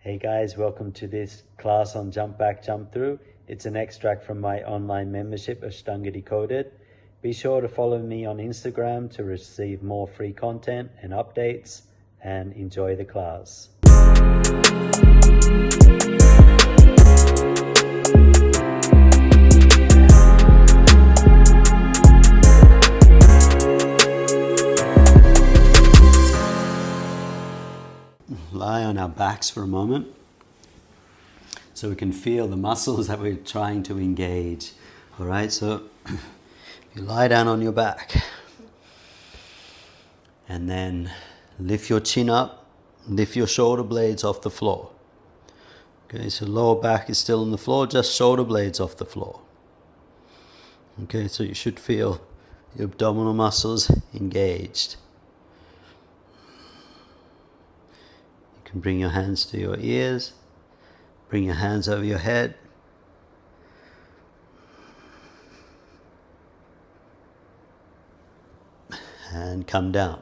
Hey guys, welcome to this class on jump back, jump through. It's an extract from my online membership, Ashtanga Decoded. Be sure to follow me on Instagram to receive more free content and updates, and enjoy the class. Lie on our backs for a moment so we can feel the muscles that we're trying to engage. All right, so you lie down on your back and then lift your chin up, lift your shoulder blades off the floor. Okay, so lower back is still on the floor, just shoulder blades off the floor. Okay, so you should feel your abdominal muscles engaged. You can bring your hands to your ears, bring your hands over your head. And come down.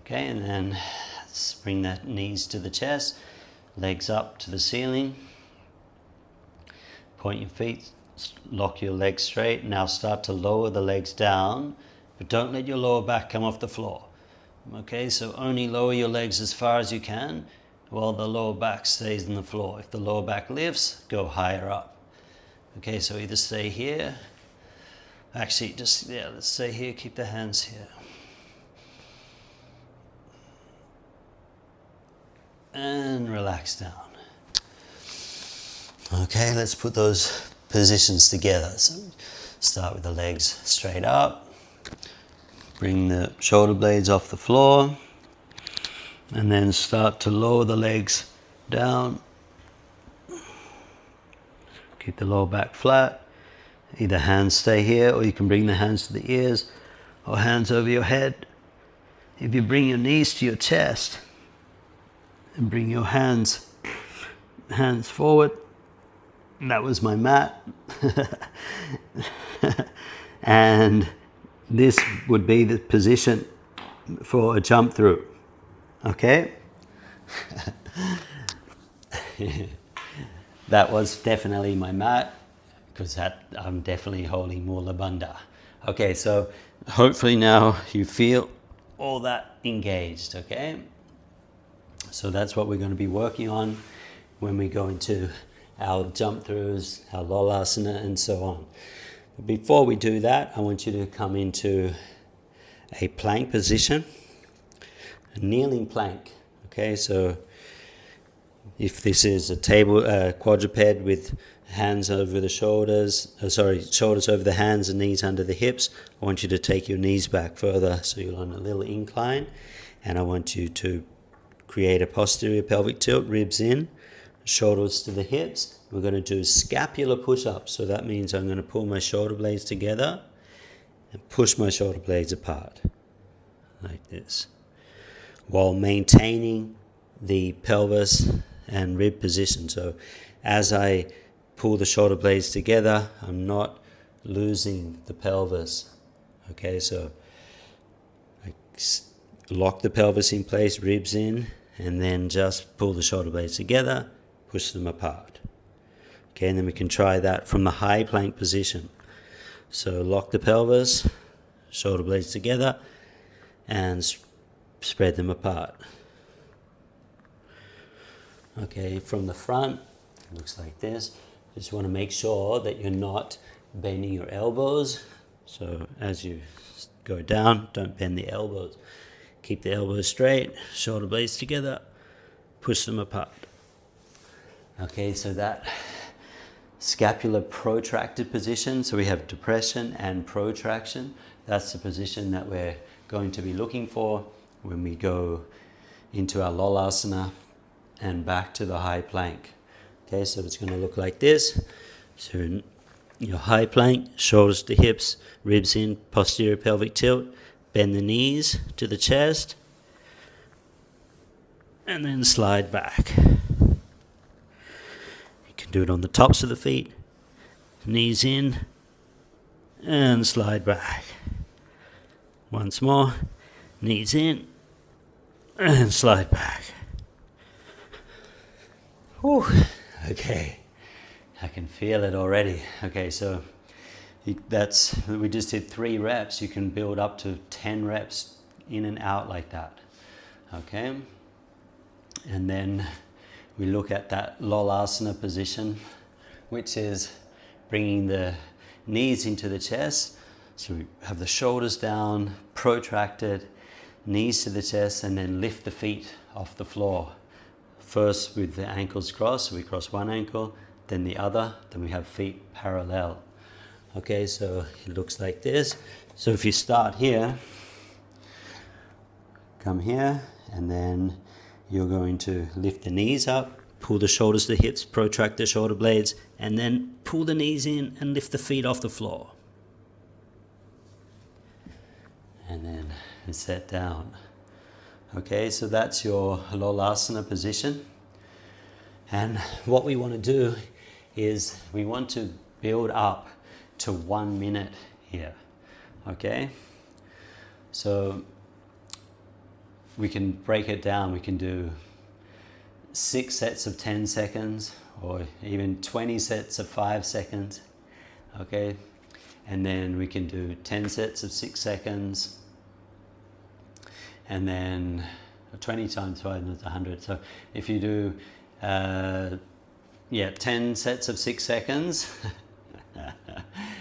Okay, and then let's bring the knees to the chest, legs up to the ceiling. Point your feet, lock your legs straight. Now start to lower the legs down, but don't let your lower back come off the floor. Okay, so only lower your legs as far as you can while the lower back stays on the floor. If the lower back lifts, go higher up. Okay, so either stay here. Actually, let's stay here, keep the hands here. And relax down. Okay, let's put those positions together. So start with the legs straight up. Bring the shoulder blades off the floor. And then start to lower the legs down. Keep the lower back flat. Either hands stay here, or you can bring the hands to the ears, or hands over your head. If you bring your knees to your chest and bring your hands forward, that was my mat. And this would be the position for a jump through. Okay? That was definitely my mat, because I'm definitely holding Mula Bandha. Okay, so hopefully now you feel all that engaged, okay? So that's what we're going to be working on when we go into our jump throughs, our Lolasana, and so on. But before we do that, I want you to come into a plank position, a kneeling plank. Okay, so if this is a quadruped with hands over the shoulders, shoulders over the hands and knees under the hips, I want you to take your knees back further so you're on a little incline, and I want you to create a posterior pelvic tilt, ribs in, shoulders to the hips. We're going to do scapular push-ups, so that means I'm going to pull my shoulder blades together and push my shoulder blades apart like this, while maintaining the pelvis and rib position. So as I pull the shoulder blades together, I'm not losing the pelvis. Okay, so I lock the pelvis in place, ribs in, and then just pull the shoulder blades together, push them apart. Okay, and then we can try that from the high plank position. So lock the pelvis, shoulder blades together, and spread them apart. Okay, from the front, it looks like this. Just want to make sure that you're not bending your elbows. So as you go down, don't bend the elbows. Keep the elbows straight, shoulder blades together, push them apart. Okay, so that scapular protracted position, so we have depression and protraction. That's the position that we're going to be looking for when we go into our Lolasana and back to the high plank. Okay, so it's going to look like this. So in your high plank, shoulders to hips, ribs in, posterior pelvic tilt, bend the knees to the chest, and then slide back. You can do it on the tops of the feet, knees in, and slide back. Once more, knees in, and slide back. Whew. Okay, I can feel it already. Okay, so we just did 3 reps. You can build up to 10 reps in and out like that. Okay, and then we look at that Lolasana position, which is bringing the knees into the chest. So we have the shoulders down, protracted, knees to the chest, and then lift the feet off the floor. First with the ankles crossed, so we cross one ankle, then the other, then we have feet parallel. Okay, so it looks like this. So if you start here, come here, and then you're going to lift the knees up, pull the shoulders to the hips, protract the shoulder blades, and then pull the knees in and lift the feet off the floor. And then set down. Okay, so that's your Lolasana position. And what we want to do is we want to build up to 1 minute here. Okay, so we can break it down. We can do 6 sets of 10 seconds or even 20 sets of 5 seconds. Okay, and then we can do 10 sets of 6 seconds, and then 20 times 5 is 100. So if you do 10 sets of 6 seconds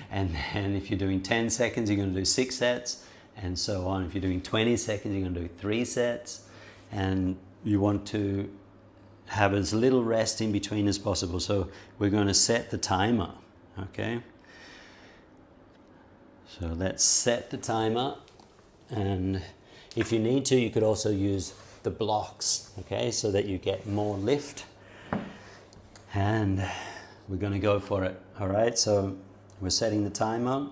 and then if you're doing 10 seconds you're going to do 6 sets, and so on. If you're doing 20 seconds you're going to do 3 sets, and you want to have as little rest in between as possible. So we're going to set the timer. Okay, so let's set the timer, and if you need to, you could also use the blocks, okay, so that you get more lift. And we're going to go for it. All right, so we're setting the timer,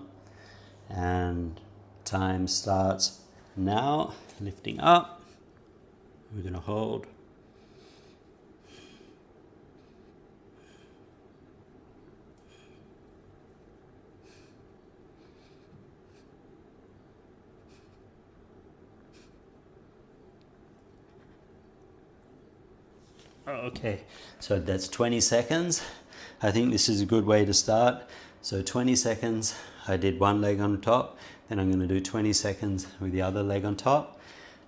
and time starts now. Lifting up, we're going to hold. Okay, so that's 20 seconds. I think this is a good way to start. So 20 seconds, I did one leg on top, then I'm going to do 20 seconds with the other leg on top.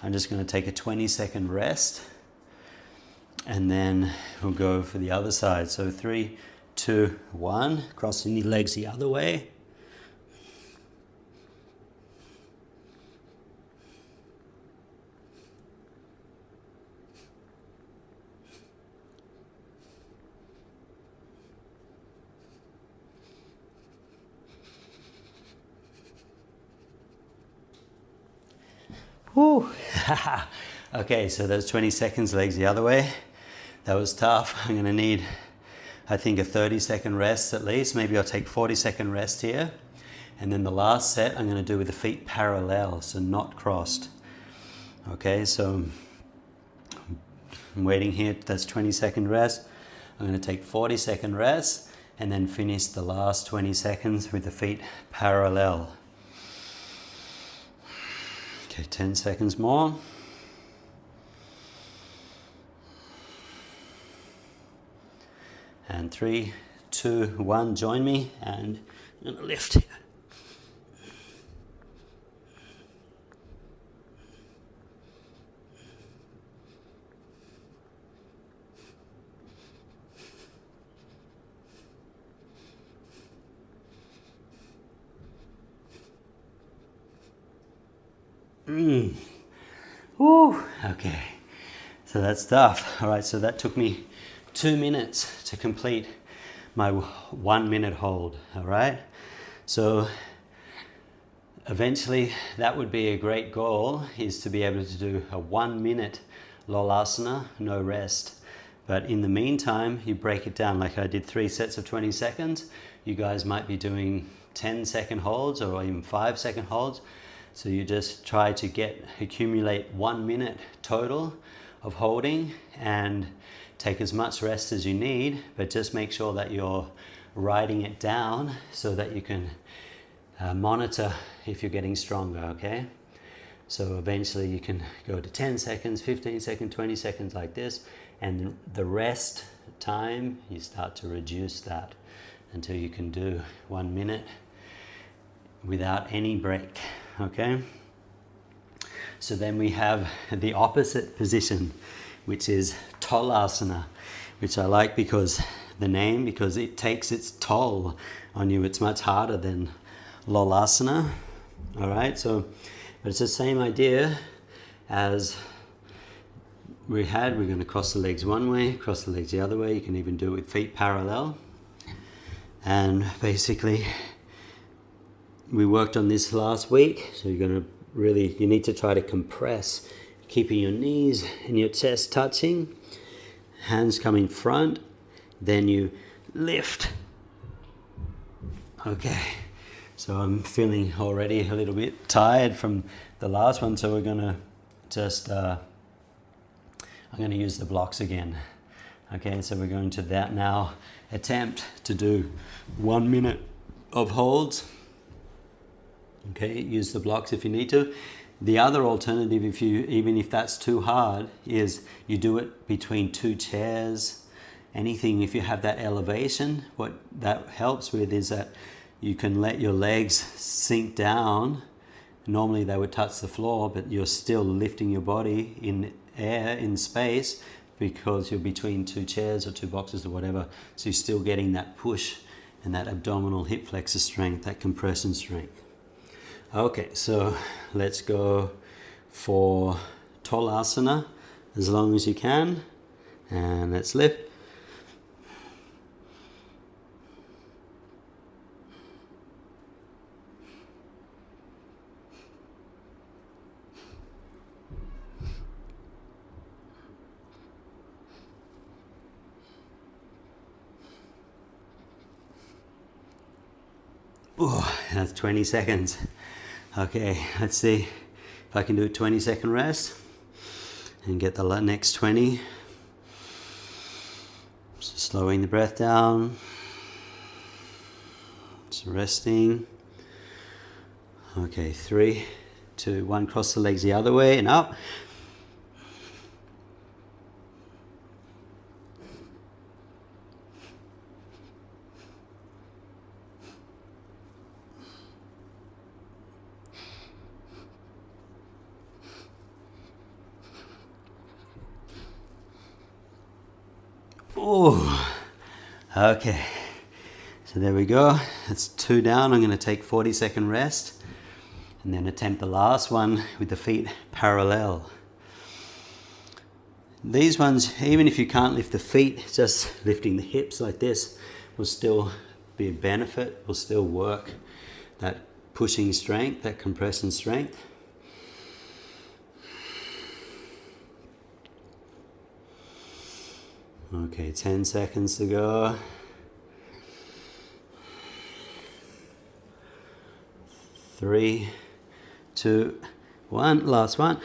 I'm just going to take a 20-second rest, and then we'll go for the other side. So 3, 2, 1, crossing the legs the other way. Whew. Okay, so those 20 seconds, legs the other way. That was tough. I'm going to need, I think, a 30-second rest at least. Maybe I'll take 40-second rest here. And then the last set I'm going to do with the feet parallel, so not crossed. Okay, so I'm waiting here. That's 20-second rest. I'm going to take 40-second rest and then finish the last 20 seconds with the feet parallel. Okay, 10 seconds more. And 3, 2, 1, join me, and I'm gonna lift here. Woo. Okay, so that's tough. All right, so that took me 2 minutes to complete my 1 minute hold. All right, so eventually that would be a great goal, is to be able to do a 1 minute Lolasana, no rest. But in the meantime, you break it down. Like I did 3 sets of 20 seconds. You guys might be doing 10-second holds or even 5-second holds. So you just try to accumulate 1 minute total of holding, and take as much rest as you need, but just make sure that you're writing it down so that you can monitor if you're getting stronger, okay? So eventually you can go to 10 seconds, 15 seconds, 20 seconds like this, and the rest time, you start to reduce that until you can do 1 minute without any break, okay? So then we have the opposite position, which is Tolasana, which I like because it takes its toll on you. It's much harder than Lolasana, all right? So, but it's the same idea as we had. We're going to cross the legs one way, cross the legs the other way. You can even do it with feet parallel. And basically, we worked on this last week. So you need to try to compress, keeping your knees and your chest touching, hands coming front, then you lift. Okay, so I'm feeling already a little bit tired from the last one, so we're gonna just, I'm gonna use the blocks again. Okay, so we're going to that now, attempt to do 1 minute of holds. Okay, use the blocks if you need to. The other alternative, even if that's too hard, is you do it between two chairs. Anything, if you have that elevation, what that helps with is that you can let your legs sink down. Normally they would touch the floor, but you're still lifting your body in air, in space, because you're between two chairs or two boxes or whatever. So you're still getting that push and that abdominal hip flexor strength, that compression strength. Okay, so let's go for Tolasana as long as you can. And let's lift. Oh, that's 20 seconds. Okay, let's see if I can do a 20-second rest and get the next 20. So slowing the breath down, just resting. Okay, 3, 2, 1, cross the legs the other way and up. Oh, okay, so there we go. That's 2 down. I'm going to take 40-second rest and then attempt the last one with the feet parallel. These ones, even if you can't lift the feet, just lifting the hips like this will still be a benefit, will still work that pushing strength, that compression strength. Okay, 10 seconds to go. 3, 2, 1, last one.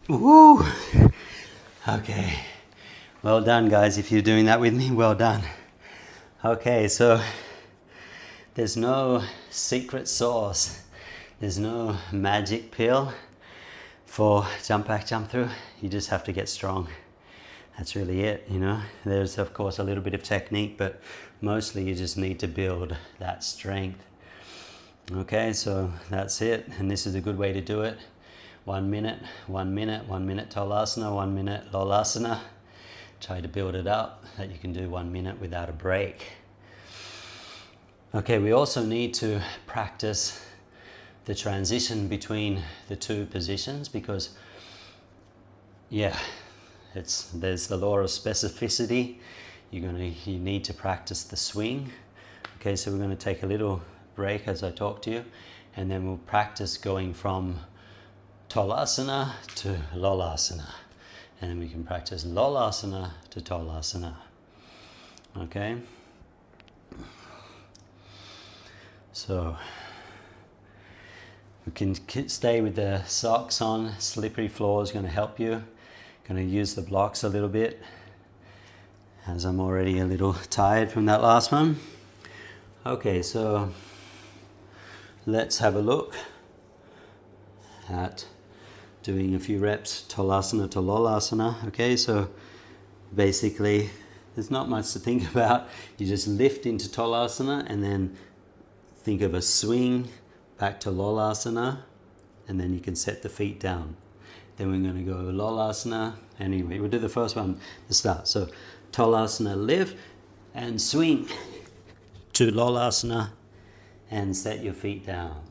Woo! Okay, well done guys, if you're doing that with me, well done. Okay, so there's no secret sauce, there's no magic pill for jump back, jump through. You just have to get strong. That's really it, you know. There's of course a little bit of technique, but mostly you just need to build that strength. Okay, so that's it, and this is a good way to do it. 1 minute, 1 minute, 1 minute Tolasana, 1 minute Lolasana. Try to build it up that you can do 1 minute without a break. Okay, we also need to practice the transition between the two positions because, yeah, there's the law of specificity. You need to practice the swing. Okay, so we're going to take a little break as I talk to you, and then we'll practice going from Tolasana to Lolasana, and then we can practice Lolasana to Tolasana. Okay, so We can stay with the socks on. Slippery floor is going to help you. Going to use the blocks a little bit, as I'm already a little tired from that last one. Okay, so let's have a look at doing a few reps Tolasana to Lolasana. Okay, so basically there's not much to think about. You just lift into Tolasana and then think of a swing back to Lolasana, and then you can set the feet down. Then we're going to go Lolasana. Anyway, we'll do the first one to start. So Tolasana, lift and swing to Lolasana and set your feet down.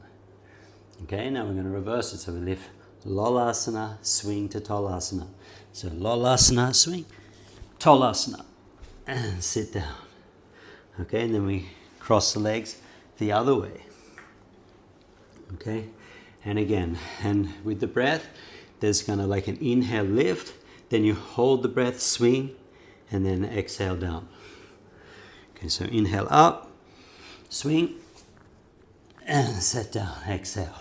Okay, now we're going to reverse it. So we lift Lolasana, swing to Tolasana. So Lolasana, swing, Tolasana, and sit down. Okay, and then we cross the legs the other way. Okay, and again, and with the breath, there's kind of like an inhale, lift, then you hold the breath, swing, and then exhale down. Okay, so inhale up, swing, and set down, exhale.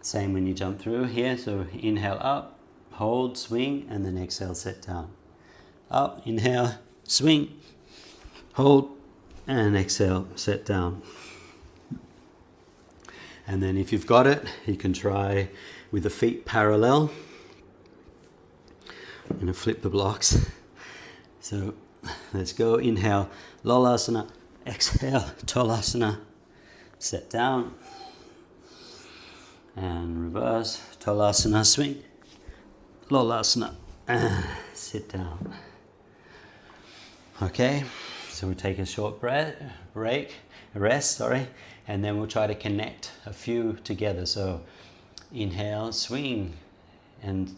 Same when you jump through here, so inhale up, hold, swing, and then exhale, set down. Up, inhale, swing, hold, and exhale, set down. And then if you've got it, you can try with the feet parallel. I'm going to flip the blocks. So let's go. Inhale, Lolasana. Exhale, Tolasana. Set down. And reverse. Tolasana, swing. Lolasana. Sit down. Okay, so we'll take a short rest, and then we'll try to connect a few together. So inhale, swing, and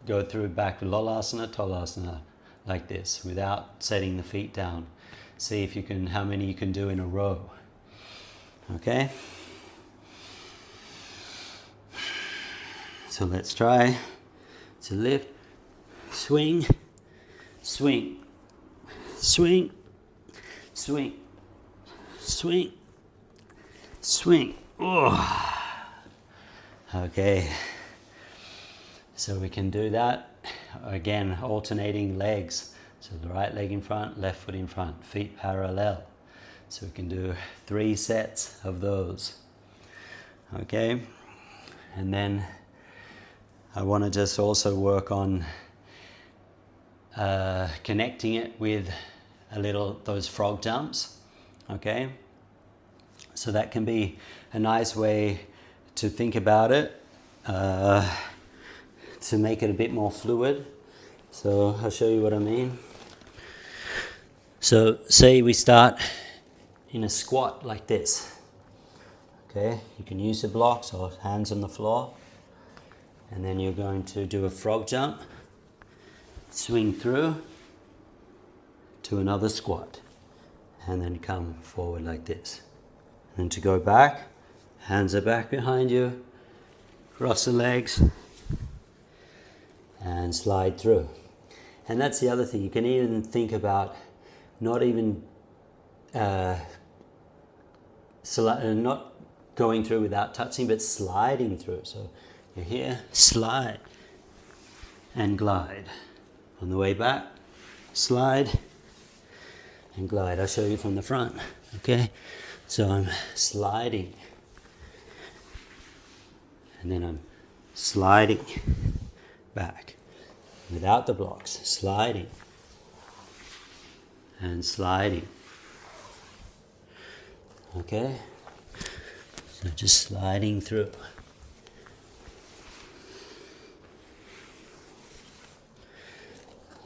go through back Lolasana, Tolasana, like this, without setting the feet down. See if you can, how many you can do in a row. Okay? So let's try to lift, swing, swing, swing, swing, swing, swing. Oh. Okay, so we can do that again, alternating legs. So the right leg in front, left foot in front, feet parallel. So we can do 3 sets of those. Okay, and then I want to just also work on connecting it with a little those frog jumps. Okay, so that can be a nice way to think about it, to make it a bit more fluid. So I'll show you what I mean. So say we start in a squat like this. Okay, you can use the blocks or hands on the floor, and then you're going to do a frog jump, swing through to another squat, and then come forward like this. And to go back, hands are back behind you, cross the legs, and slide through. And that's the other thing. You can even think about not even not going through without touching, but sliding through. So you're here, slide, and glide. On the way back, slide, and glide. I'll show you from the front. Okay, so I'm sliding, and then I'm sliding back without the blocks, sliding and sliding. Okay, so just sliding through.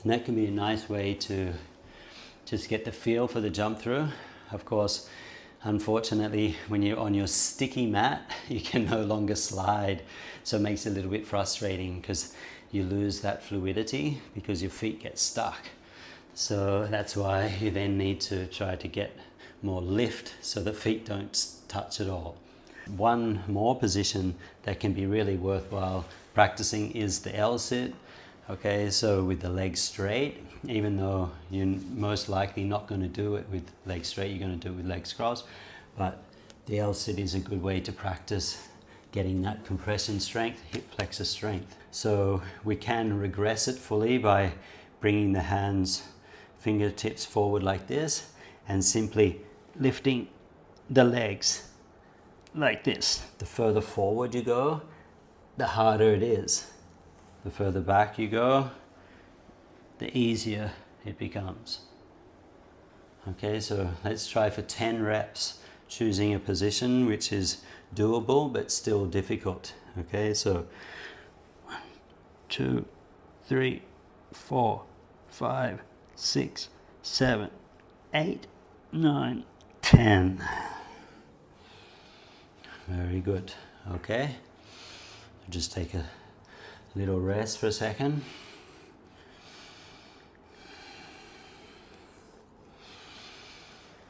And that can be a nice way to just get the feel for the jump through. Of course, unfortunately, when you're on your sticky mat, you can no longer slide. So it makes it a little bit frustrating because you lose that fluidity because your feet get stuck. So that's why you then need to try to get more lift so the feet don't touch at all. One more position that can be really worthwhile practicing is the L sit. Okay, so with the legs straight, even though you're most likely not going to do it with legs straight, you're going to do it with legs crossed. But the L sit is a good way to practice getting that compression strength, hip flexor strength. So we can regress it fully by bringing the hands, fingertips forward like this and simply lifting the legs like this. The further forward you go, the harder it is. The further back you go, the easier it becomes. Okay, so let's try for 10 reps, choosing a position which is doable but still difficult. Okay, so 1, 2, 3, 4, 5, 6, 7, 8, 9, 10. Very good. Okay, just take a little rest for a second.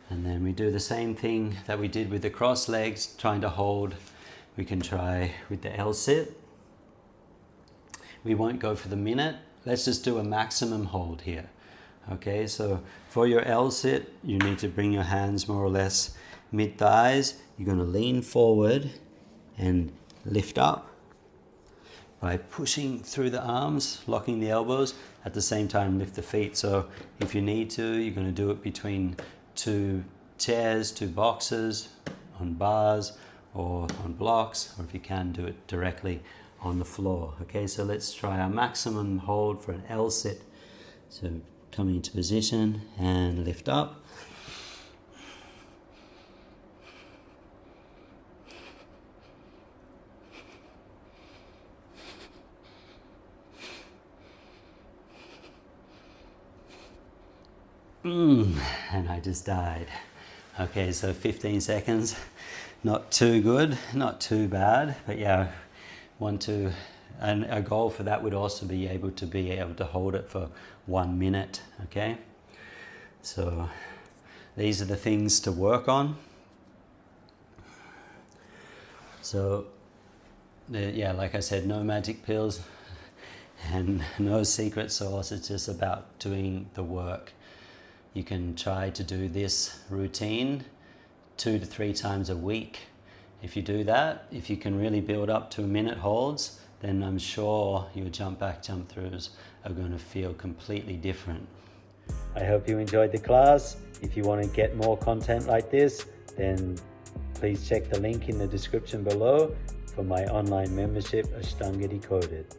And then we do the same thing that we did with the cross legs, trying to hold. We can try with the L-sit. We won't go for the minute. Let's just do a maximum hold here. Okay, so for your L-sit, you need to bring your hands more or less mid-thighs. You're going to lean forward and lift up by pushing through the arms, locking the elbows. At the same time, lift the feet. So if you need to, you're going to do it between 2 chairs, 2 boxes, on bars or on blocks, or if you can, do it directly on the floor. Okay, so let's try our maximum hold for an L-sit. So coming into position and lift up. And I just died. Okay, so 15 seconds, not too good, not too bad, but yeah, and a goal for that would also be able to hold it for 1 minute. Okay, so these are the things to work on. So yeah, like I said, no magic pills and no secret sauce. It's just about doing the work. You can try to do this routine 2 to 3 times a week. If you do that, if you can really build up to 1-minute holds, then I'm sure your jump back, jump throughs are going to feel completely different. I hope you enjoyed the class. If you want to get more content like this, then please check the link in the description below for my online membership, Ashtanga Decoded.